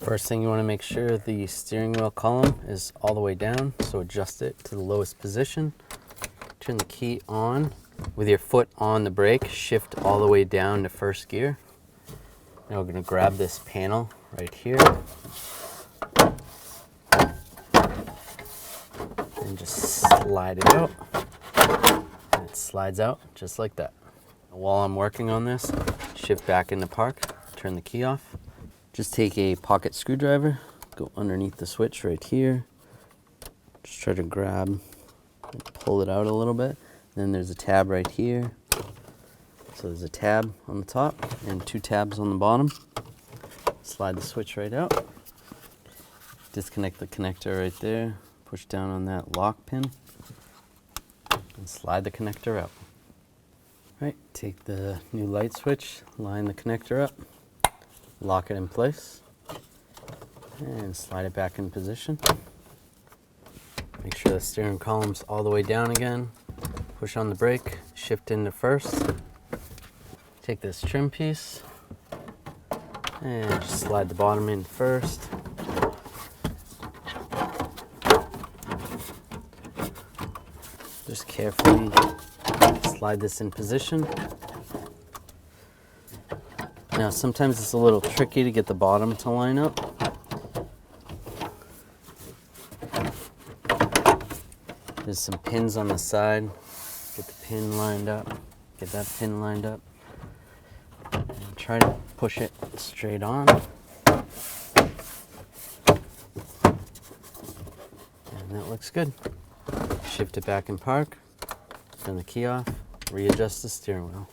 First thing you want to make sure the steering wheel column is all the way down, so adjust it to the lowest position. Turn the key on. With your foot on the brake, shift all the way down to first gear. Now we're going to grab this panel right here and just slide it out. And it slides out just like that. While I'm working on this, shift back into park, turn the key off. Just take a pocket screwdriver, go underneath the switch right here. Just try to grab and pull it out a little bit. Then there's a tab right here. So there's a tab on the top and 2 tabs on the bottom. Slide the switch right out. Disconnect the connector right there. Push down on that lock pin and slide the connector out. All right, take the new light switch, line the connector up, lock it in place, and slide it back in position. Make sure the steering column's all the way down again. Push on the brake, shift into first. Take this trim piece and just slide the bottom in first. Just carefully slide this in position. Now sometimes it's a little tricky to get the bottom to line up. There's some pins on the side. Get the pin lined up. Get that pin lined up. And try to push it straight on. And that looks good. Shift it back in park. Turn the key off. Readjust the steering wheel.